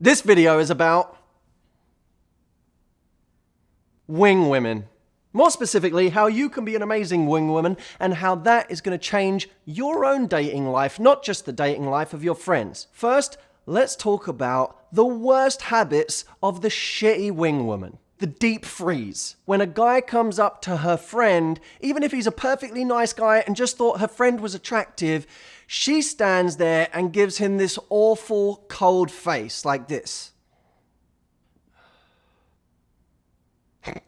This video is about wing women. More specifically, how you can be an amazing wing woman and how that is going to change your own dating life, not just the dating life of your friends. First, let's talk about the worst habits of the shitty wing woman. The deep freeze. When a guy comes up to her friend, even if he's a perfectly nice guy and just thought her friend was attractive, she stands there and gives him this awful cold face like this.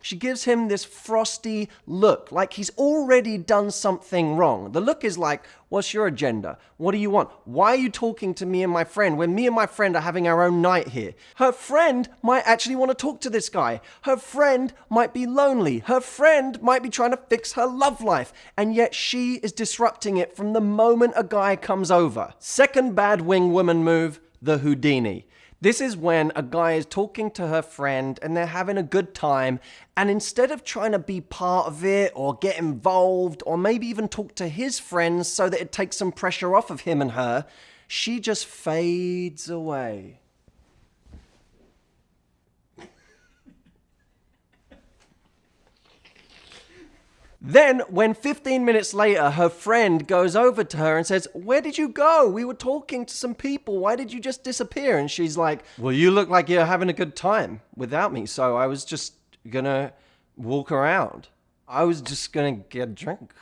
She gives him this frosty look, like he's already done something wrong. The look is like, what's your agenda? What do you want? Why are you talking to me and my friend when me and my friend are having our own night here? Her friend might actually want to talk to this guy. Her friend might be lonely. Her friend might be trying to fix her love life. And yet she is disrupting it from the moment a guy comes over. Second bad wing woman move, the Houdini. This is when a guy is talking to her friend and they're having a good time, and instead of trying to be part of it or get involved or maybe even talk to his friends so that it takes some pressure off of him and her, she just fades away. Then, when 15 minutes later, her friend goes over to her and says, "Where did you go? We were talking to some people. Why did you just disappear?" And she's like, "Well, you look like you're having a good time without me, so I was just gonna walk around. I was just gonna get a drink."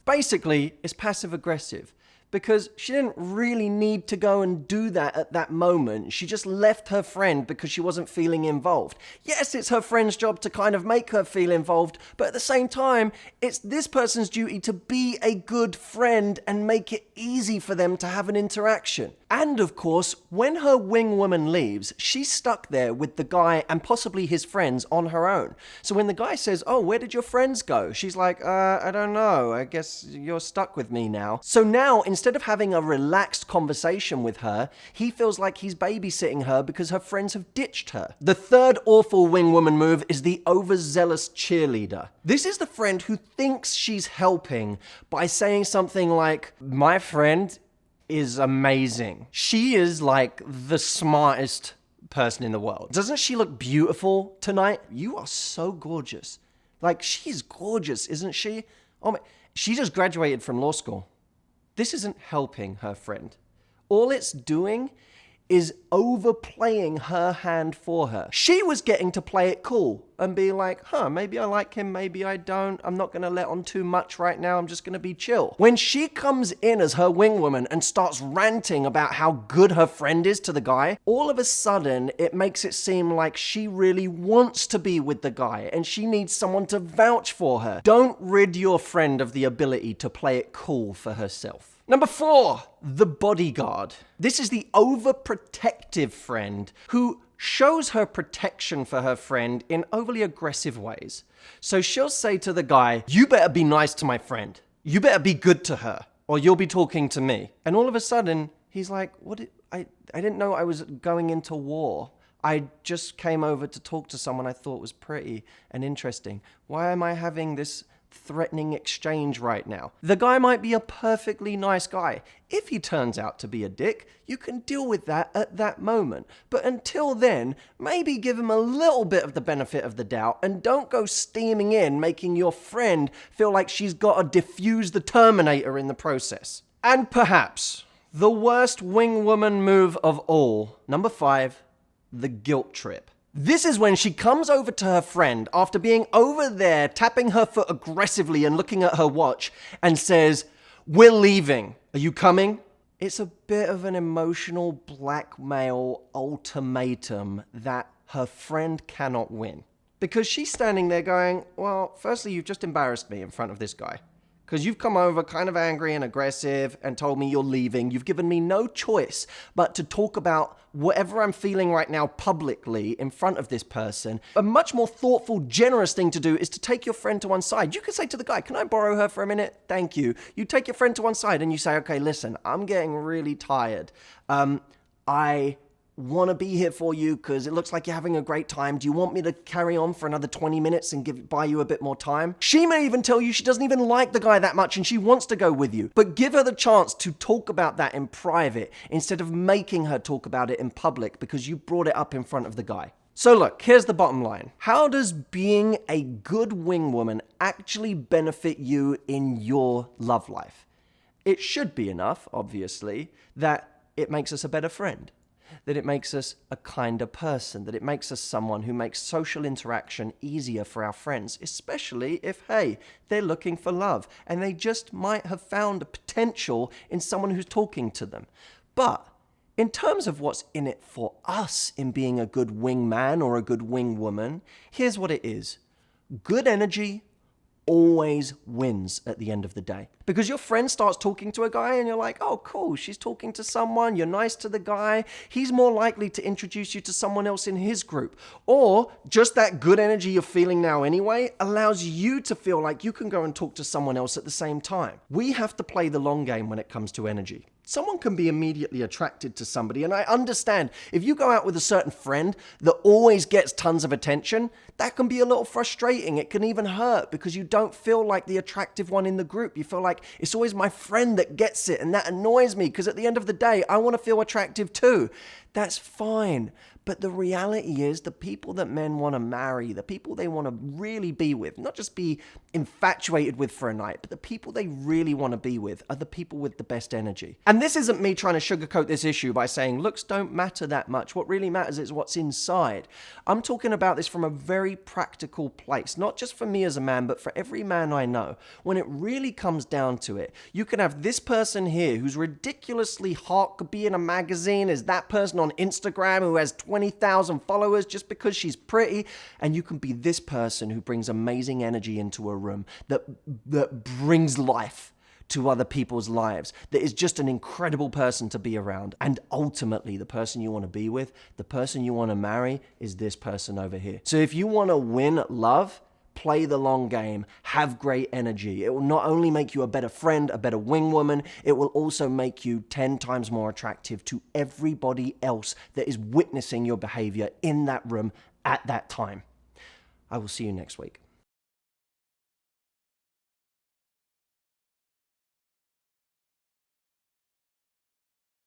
Basically, it's passive-aggressive. Because she didn't really need to go and do that at that moment. She just left her friend because she wasn't feeling involved. Yes, it's her friend's job to kind of make her feel involved, but at the same time, it's this person's duty to be a good friend and make it easy for them to have an interaction. And of course, when her wing woman leaves, she's stuck there with the guy and possibly his friends on her own. So when the guy says, "Oh, where did your friends go?" She's like, I don't know. I guess you're stuck with me now. So now, instead of having a relaxed conversation with her, he feels like he's babysitting her because her friends have ditched her. The third awful wing woman move is the overzealous cheerleader. This is the friend who thinks she's helping by saying something like, "My friend is amazing. She is like the smartest person in the world. Doesn't she look beautiful tonight? You are so gorgeous. Like, she's gorgeous, isn't she? Oh my, she just graduated from law school." This isn't helping her friend. All it's doing is overplaying her hand for her. She was getting to play it cool and be like, maybe I like him, maybe I don't. I'm not going to let on too much right now. I'm just going to be chill. When she comes in as her wing woman and starts ranting about how good her friend is to the guy, all of a sudden it makes it seem like she really wants to be with the guy and she needs someone to vouch for her. Don't rid your friend of the ability to play it cool for herself. Number 4, the bodyguard. This is the overprotective friend who shows her protection for her friend in overly aggressive ways. So she'll say to the guy, "You better be nice to my friend. You better be good to her, or you'll be talking to me." And all of a sudden, he's like, I didn't know I was going into war. I just came over to talk to someone I thought was pretty and interesting. Why am I having this threatening exchange right now? The guy might be a perfectly nice guy. If he turns out to be a dick, you can deal with that at that moment. But until then, maybe give him a little bit of the benefit of the doubt and don't go steaming in, making your friend feel like she's got to defuse the Terminator in the process. And perhaps the worst wing woman move of all, number 5, the guilt trip. This is when she comes over to her friend after being over there tapping her foot aggressively and looking at her watch and says, "We're leaving. Are you coming?" It's a bit of an emotional blackmail ultimatum that her friend cannot win. Because she's standing there going, "Well, firstly, you've just embarrassed me in front of this guy. Because you've come over kind of angry and aggressive and told me you're leaving. You've given me no choice but to talk about whatever I'm feeling right now publicly in front of this person. A much more thoughtful, generous thing to do is to take your friend to one side. You could say to the guy, "Can I borrow her for a minute? Thank you." You take your friend to one side and you say, "Okay, listen, I'm getting really tired. I want to be here for you because it looks like you're having a great time. Do you want me to carry on for another 20 minutes and buy you a bit more time? She may even tell you she doesn't even like the guy that much and she wants to go with you. But give her the chance to talk about that in private instead of making her talk about it in public because you brought it up in front of the guy. So look, here's the bottom line. How does being a good wing woman actually benefit you in your love life? It should be enough, obviously, that it makes us a better friend, that it makes us a kinder person, that it makes us someone who makes social interaction easier for our friends, especially if, hey, they're looking for love and they just might have found a potential in someone who's talking to them. But in terms of what's in it for us in being a good wingman or a good wing woman, here's what it is. Good energy always wins at the end of the day. Because your friend starts talking to a guy and you're like, oh, cool, she's talking to someone, you're nice to the guy, he's more likely to introduce you to someone else in his group. Or just that good energy you're feeling now anyway allows you to feel like you can go and talk to someone else at the same time. We have to play the long game when it comes to energy. Someone can be immediately attracted to somebody, and I understand if you go out with a certain friend that always gets tons of attention, that can be a little frustrating. It can even hurt because you don't feel like the attractive one in the group. You feel like it's always my friend that gets it, and that annoys me because at the end of the day, I want to feel attractive too. That's fine. But the reality is the people that men want to marry, the people they want to really be with, not just be infatuated with for a night, but the people they really want to be with are the people with the best energy. And this isn't me trying to sugarcoat this issue by saying looks don't matter that much. What really matters is what's inside. I'm talking about this from a very practical place, not just for me as a man, but for every man I know. When it really comes down to it, you can have this person here who's ridiculously hot, could be in a magazine, is that person on Instagram who has 20,000 followers just because she's pretty, and you can be this person who brings amazing energy into a room that brings life to other people's lives, that is just an incredible person to be around. And ultimately, the person you want to be with, the person you want to marry is this person over here. So if you want to win love, play the long game, have great energy. It will not only make you a better friend, a better wing woman, it will also make you 10 times more attractive to everybody else that is witnessing your behavior in that room at that time. I will see you next week.